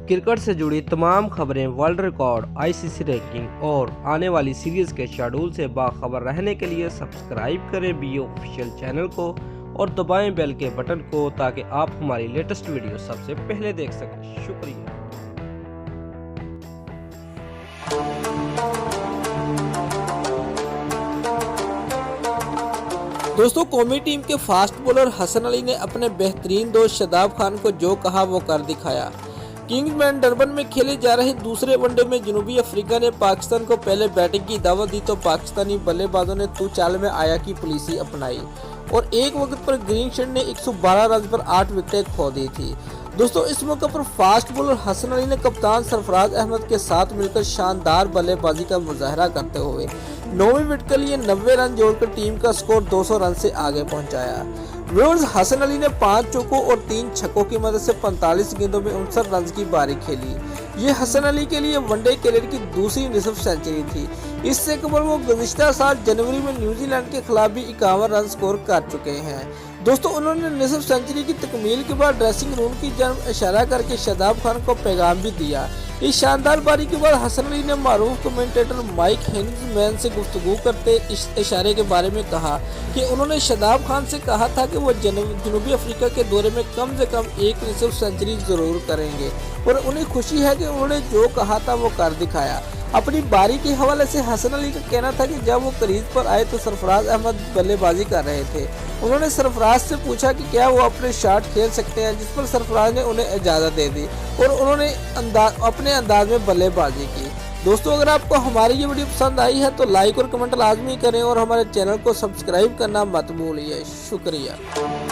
Cricket से जुड़ी तमाम खबरें, वर्ल्ड रिकॉर्ड, आईसीसी रैंकिंग और आने वाली सीरीज के शेड्यूल से बाखबर रहने के लिए सब्सक्राइब करें बी ऑफिशियल चैनल को और दबाएं बेल के बटन को ताकि आप हमारी लेटेस्ट वीडियो सबसे पहले देख सकें। शुक्रिया। दोस्तों, कौमी टीम के फास्ट बॉलर हसन अली ने अपने बेहतरीन दोस्त शादाब खान को जो कहा वो कर दिखाया। किंग्समैन डरबन में खेले जा रहे दूसरे वनडे में जनूबी अफ्रीका ने पाकिस्तान को पहले बैटिंग की दावत दी तो पाकिस्तानी बल्लेबाजों ने तू चाल में आया की पॉलिसी अपनाई और एक वक्त पर ग्रीनशेड ने 112 रन पर 8 विकेटें खो दी थी। दोस्तों, इस मौके पर फास्ट बॉलर हसन अली ने कप्तान सरफराज अहमद के साथ मिलकर शानदार बल्लेबाजी का मुजाहरा करते हुए 9वीं विकेट के लिए 90 रन जोड़कर टीम का स्कोर 200 रन से आगे पहुंचाया। व्यूअर्स, हसन अली ने 5 चौकों और 3 छक्कों की मदद से 45 गेंदों में 59 रन की पारी खेली। ये हसन अली के लिए वनडे करियर की दूसरी निसफ सेंचुरी थी। इससे कबल वो गुज़िश्ता साल जनवरी में न्यूजीलैंड के खिलाफ भी 51 रन स्कोर कर चुके हैं। दोस्तों, उन्होंने निसफ सेंचुरी की तकमील के बाद ड्रेसिंग रूम की जानब इशारा करके शादाब खान को पैगाम भी दिया। इस शानदार पारी के बाद हसन अली ने मारूफ कमेंटेटर माइक हेनिंग्समैन से गुफ्तगू करते इस इशारे के बारे में कहा कि उन्होंने शादाब खान से कहा था कि वो जनूबी अफ्रीका के दौरे में कम से कम एक निसफ सेंचुरी जरूर करेंगे और उन्हें खुशी है कि उन्होंने जो कहा था वो कर दिखाया। अपनी बारी के हवाले से हसन अली का कहना था कि जब वो क्रीज पर आए तो सरफराज अहमद बल्लेबाजी कर रहे थे। उन्होंने सरफराज से पूछा कि क्या वो अपने शॉट खेल सकते हैं, जिस पर सरफराज ने उन्हें इजाज़त दे दी और उन्होंने अपने अंदाज में बल्लेबाजी की। दोस्तों, अगर आपको हमारी ये वीडियो पसंद आई है तो लाइक और कमेंट लाजमी करें और हमारे चैनल को सब्सक्राइब करना मत भूलिए। शुक्रिया।